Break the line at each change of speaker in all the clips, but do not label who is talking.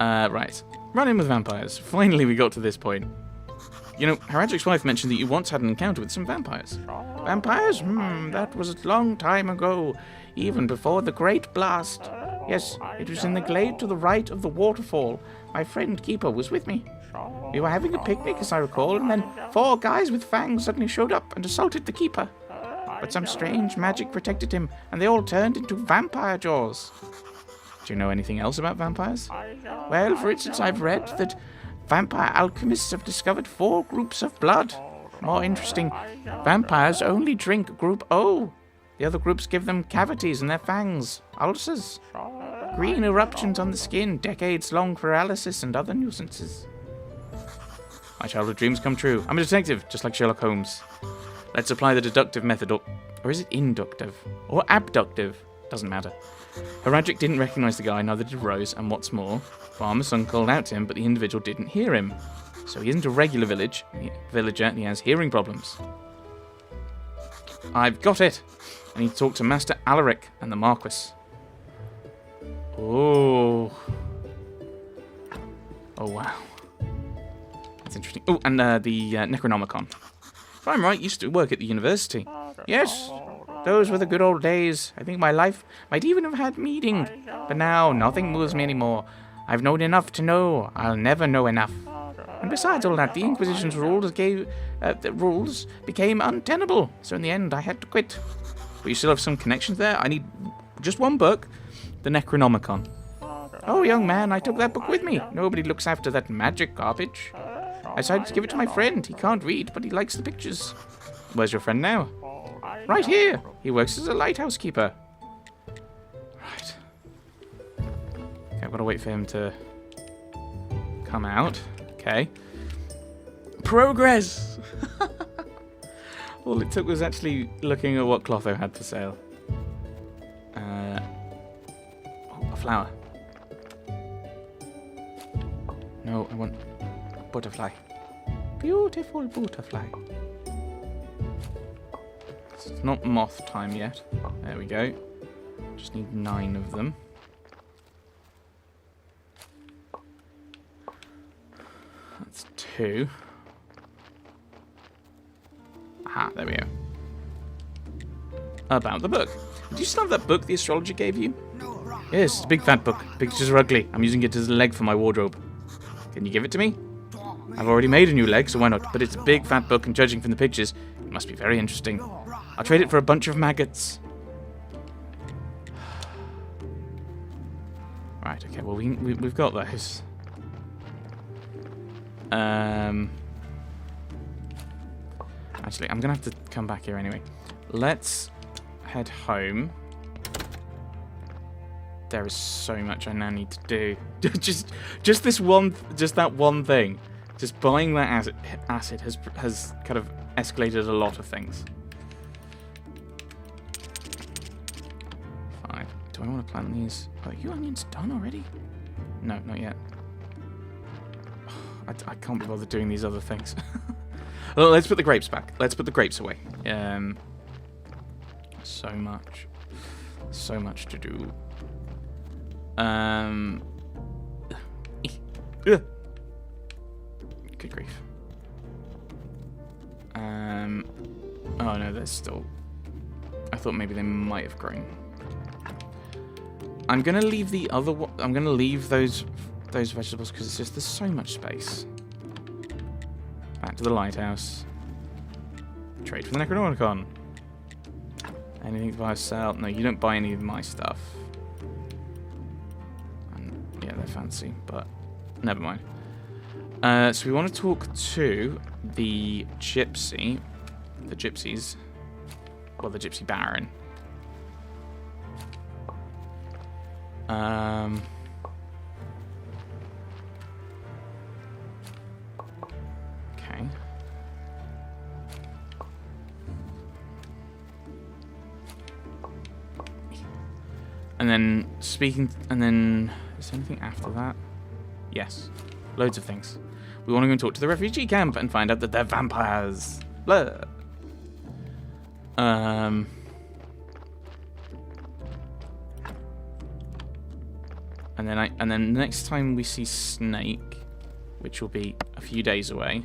Right. Run in with vampires. Finally, we got to this point. You know, Haradric's wife mentioned that you once had an encounter with some vampires. Vampires? That was a long time ago, even before the Great Blast. Yes, it was in the glade to the right of the waterfall. My friend Keeper was with me. We were having a picnic, as I recall, and then 4 guys with fangs suddenly showed up and assaulted the Keeper. But some strange magic protected him, and they all turned into vampire jaws. Do you know anything else about vampires? Well, for instance, I've read that vampire alchemists have discovered 4 groups of blood. More interesting, vampires only drink group O. The other groups give them cavities in their fangs, ulcers, green eruptions on the skin, decades-long paralysis, and other nuisances. My childhood dreams come true. I'm a detective, just like Sherlock Holmes. Let's apply the deductive method, or is it inductive? Or abductive? Doesn't matter. Haradric didn't recognise the guy, neither did Rose, and what's more, Farmer's son called out to him, but the individual didn't hear him. So he isn't a regular villager, and he has hearing problems. I've got it! I need to talk to Master Alaric and the Marquis. Oh. Oh, wow. That's interesting. Oh, and the Necronomicon. If I'm right, you used to work at the university. Yes, those were the good old days. I think my life might even have had meaning. But now, nothing moves me anymore. I've known enough to know I'll never know enough. And besides all that, the Inquisition's rules became untenable. So in the end, I had to quit. But you still have some connections there? I need just one book. The Necronomicon. Oh, young man, I took that book with me. Nobody looks after that magic garbage. I decided to give it to my friend. He can't read, but he likes the pictures. Where's your friend now? Right here. He works as a lighthouse keeper. Right. Okay, I've got to wait for him to come out. Okay. Progress! All it took was actually looking at what Clotho had for sale. Oh, a flower. No, I want butterfly. Beautiful butterfly. It's not moth time yet. There we go. Just need 9 of them. That's 2. Aha, there we go. About the book. Do you still have that book the astrologer gave you? Yes, it's a big fat book. Pictures are ugly. I'm using it as a leg for my wardrobe. Can you give it to me? I've already made a new leg, so why not? But it's a big fat book, and judging from the pictures, it must be very interesting. I'll trade it for a bunch of maggots. Right, okay, well, we've got those. Actually, I'm going to have to come back here anyway. Let's head home. There is so much I now need to do. just that one thing. Just buying that acid has kind of escalated a lot of things. 5. Do I want to plant these? Are you onions done already? No, not yet. I can't be bothered doing these other things. Well, let's put the grapes back. Let's put the grapes away. So much to do. Good grief. Oh no, there's still. I thought maybe they might have grown. I'm gonna leave the other one. I'm gonna leave those vegetables because it's just there's so much space. Back to the lighthouse. Trade for the Necronomicon. Anything to buy or sell? No, you don't buy any of my stuff. And yeah, they're fancy, but never mind. So we want to talk to the gypsies. Well, the gypsy baron. Okay. And then is there anything after that? Yes. Loads of things. We want to go and talk to the refugee camp and find out that they're vampires. Blah. And then next time we see Snake, which will be a few days away.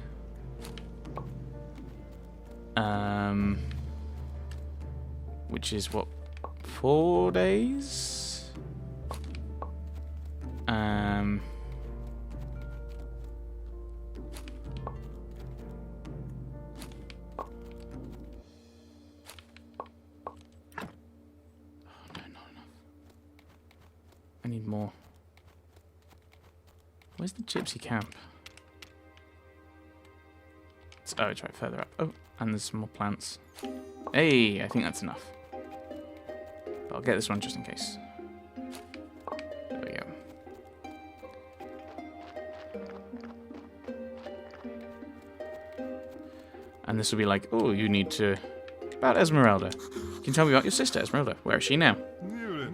Which is what, 4 days? I need more. Where's the gypsy camp? Oh, it's right further up. Oh, and there's some more plants. Hey, I think that's enough. But I'll get this one just in case. There we go. And this will be like, oh, you need to... About Esmeralda. Can you tell me about your sister, Esmeralda? Where is she now?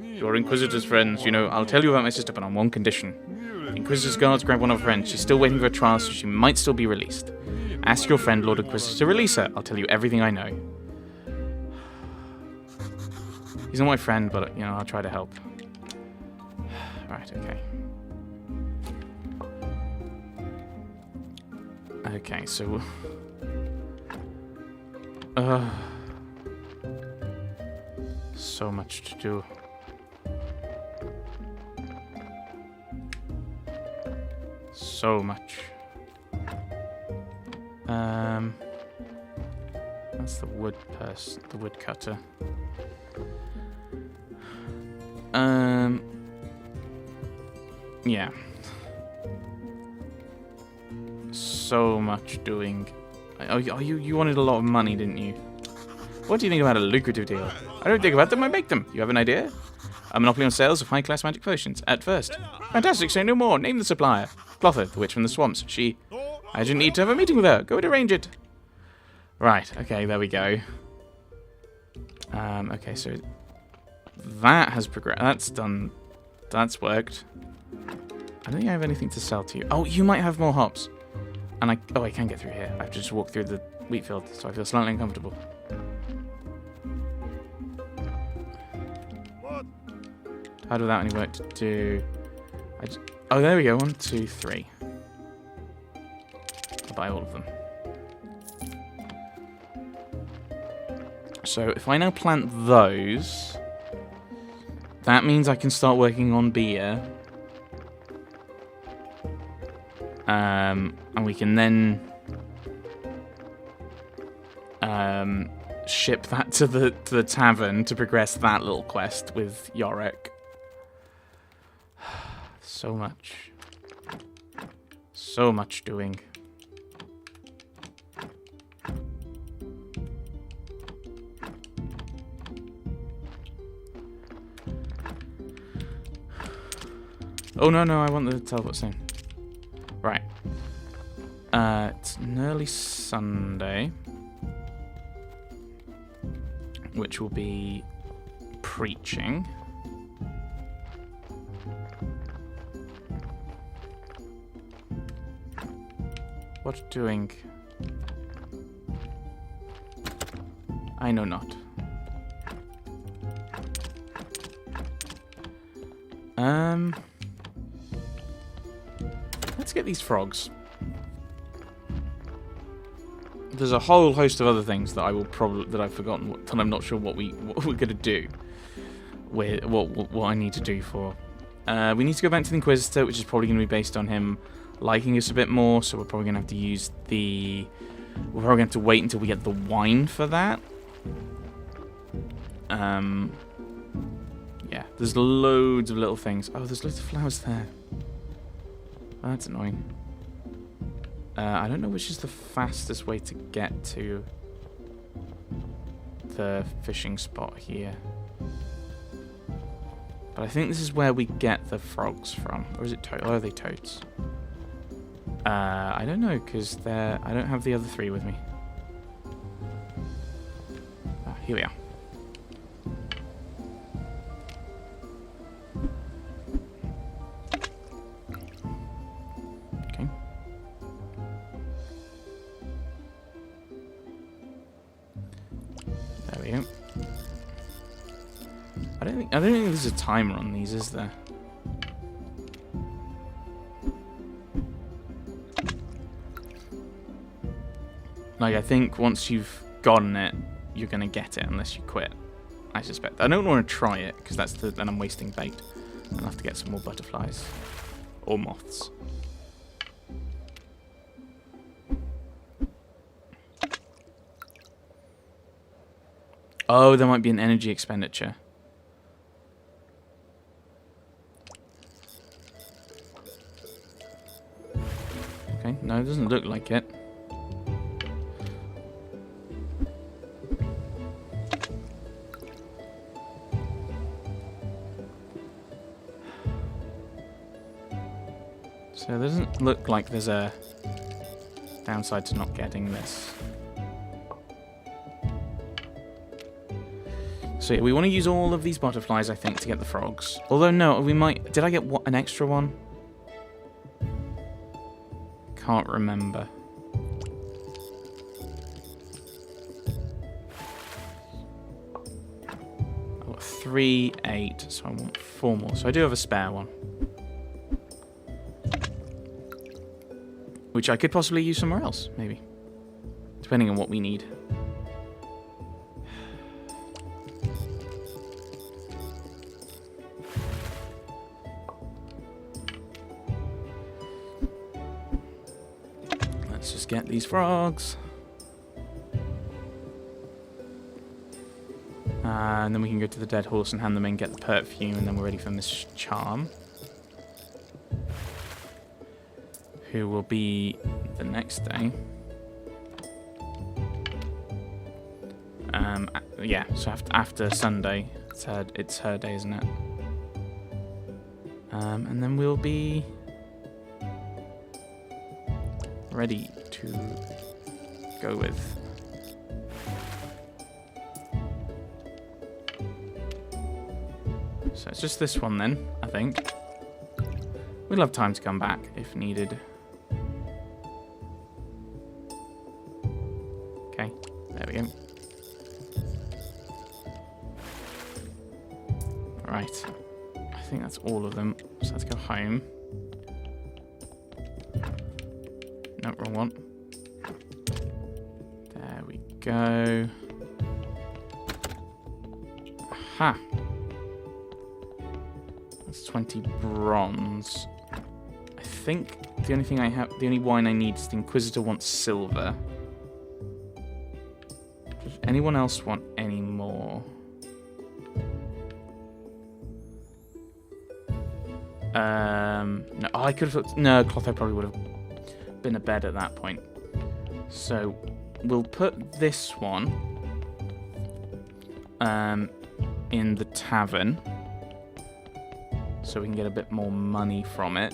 You're Inquisitor's friends. You know, I'll tell you about my sister, but on one condition. The Inquisitor's guards grabbed one of her friends. She's still waiting for a trial, so she might still be released. Ask your friend, Lord Inquisitor, to release her. I'll tell you everything I know. He's not my friend, but, you know, I'll try to help. Right, okay. Okay, so... so much to do. So much. That's the wood cutter. Yeah. So much doing. Oh, you wanted a lot of money, didn't you? What do you think about a lucrative deal? I don't think about them, I make them. You have an idea? A monopoly on sales of high-class magic potions, at first. Fantastic, say no more. Name the supplier. Clotho, the witch from the swamps. I just need to have a meeting with her. Go and arrange it. Right, okay, there we go. Okay, so... that has progressed. That's done. That's worked. I don't think I have anything to sell to you. Oh, you might have more hops. And I can get through here. I have to just walk through the wheat field, so I feel slightly uncomfortable. How did that only work to do? Oh, there we go. 1, 2, 3. I'll buy all of them. So if I now plant those, that means I can start working on beer. And we can then ship that to the tavern to progress that little quest with Yorick. So much. So much doing. Oh, no, I want the teleport soon. Right. It's an early Sunday, which will be preaching. What doing? I know not. Let's get these frogs. There's a whole host of other things that I've forgotten, that I'm not sure what we're gonna do. What I need to do for. We need to go back to the Inquisitor, which is probably gonna be based on him liking us a bit more. So we're probably gonna have to use the. We're probably gonna have to wait until we get the wine for that. Yeah, there's loads of little things. Oh, there's loads of flowers there. Oh, that's annoying. I don't know which is the fastest way to get to the fishing spot here. But I think this is where we get the frogs from. Or is it toads? Oh, are they toads? I don't know, because I don't have the other 3 with me. Ah, here we are. I don't think there's a timer on these, is there? Like, I think once you've gotten it, you're going to get it unless you quit. I suspect. I don't want to try it, because then I'm wasting bait. I'll have to get some more butterflies. Or moths. Oh, there might be an energy expenditure. Okay, no, it doesn't look like it. So it doesn't look like there's a downside to not getting this. So yeah, we want to use all of these butterflies, I think, to get the frogs. Although, no, we might... Did I get an extra one? Can't remember. I've got 3, 8, so I want 4 more. So I do have a spare one. Which I could possibly use somewhere else, maybe. Depending on what we need. Let's just get these frogs. And then we can go to the dead horse and hand them in, get the perfume, and then we're ready for Miss Charm. Who will be the next day. Yeah, so after Sunday, it's her day, isn't it? And then we'll be ready to go with. So it's just this one then, I think. We'll have time to come back if needed. Okay, there we go. Right, I think that's all of them, so let's go home. No, wrong one. There we go. Aha! That's 20 bronze. I think the only thing I have, the only wine I need is the Inquisitor wants silver. Does anyone else want any more? No, oh, I could have. No, Clotho probably would have been a bed at that point. So we'll put this one in the tavern, so we can get a bit more money from it.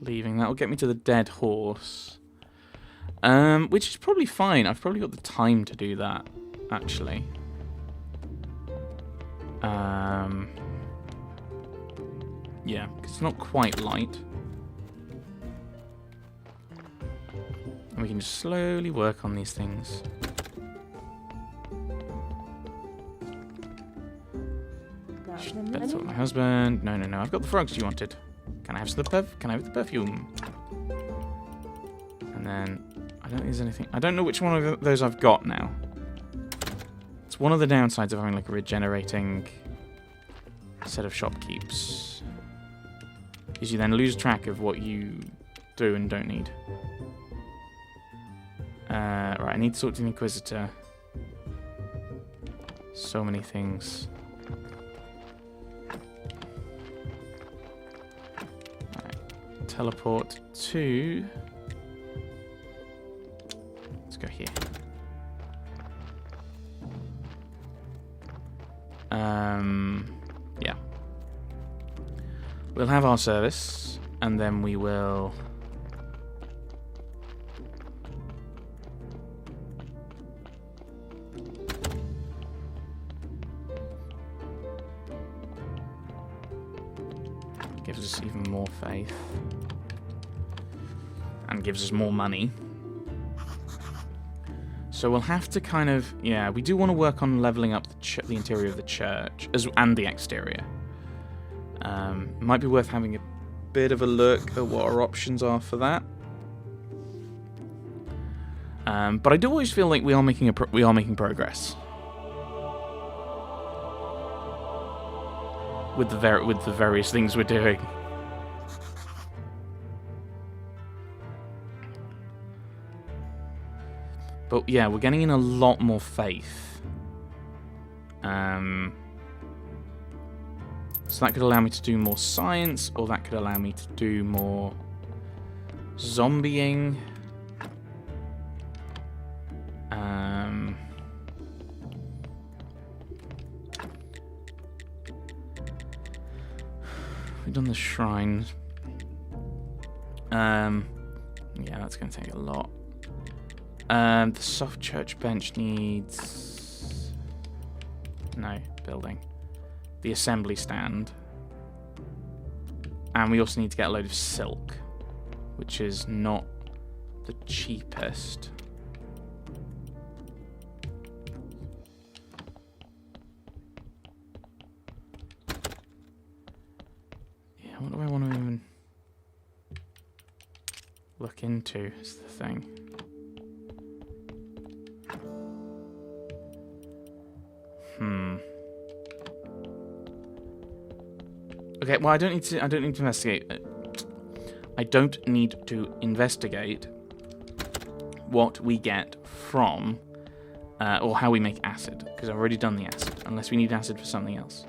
Leaving. That'll get me to the dead horse. Which is probably fine. I've probably got the time to do that, actually. Yeah, because it's not quite light. And we can just slowly work on these things. That's what my husband... No, I've got the frogs you wanted. Can I have the perfume? And then I don't think there's anything. I don't know which one of those I've got now. It's one of the downsides of having like a regenerating set of shopkeeps. Is you then lose track of what you do and don't need. Right, I need to talk to the Inquisitor. So many things. Teleport to... Let's go here. Yeah. We'll have our service, and then we will... Gives us even more faith. And gives us more money. So we'll have to kind of... Yeah, we do want to work on leveling up the interior of the church and the exterior. Might be worth having a bit of a look at what our options are for that. But I do always feel like we are making progress with the various things we're doing. But yeah, we're getting in a lot more faith. So that could allow me to do more science, or that could allow me to do more zombieing. We've done the shrines. Yeah, that's going to take a lot. The soft church bench needs... No, building. The assembly stand. And we also need to get a load of silk, which is not the cheapest. Yeah, what do I want to even look into is the thing. Okay, well, I don't need to investigate. I don't need to investigate what we get from, or how we make acid, because I've already done the acid, unless we need acid for something else.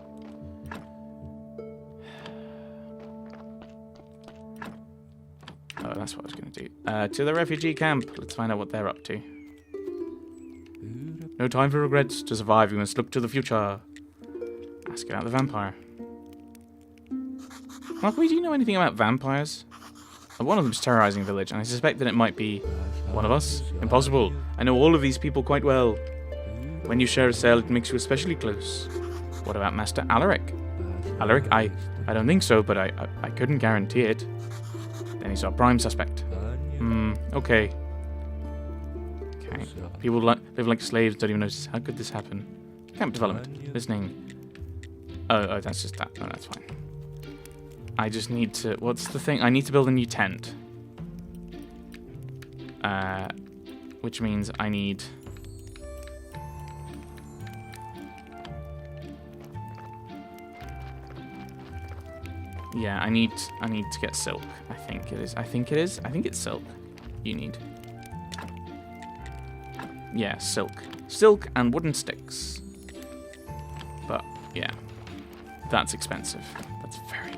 Oh, that's what I was going to do. To the refugee camp. Let's find out what they're up to. No time for regrets. To survive, we must look to the future. Ask about the vampire. Markwee, do you know anything about vampires? One of them's terrorizing a village, and I suspect that it might be one of us. Impossible. I know all of these people quite well. When you share a cell, it makes you especially close. What about Master Alaric? Alaric? I don't think so, but I couldn't guarantee it. Then he's our prime suspect. Okay. Okay. People live like slaves, don't even notice. How could this happen? Camp development. Listening. Oh, that's just that. No, that's fine. I just need to... What's the thing? I need to build a new tent. Which means I need... Yeah, I need to get silk. I think it is. I think it's silk. You need. Yeah, silk. Silk and wooden sticks. But, yeah. That's expensive. That's very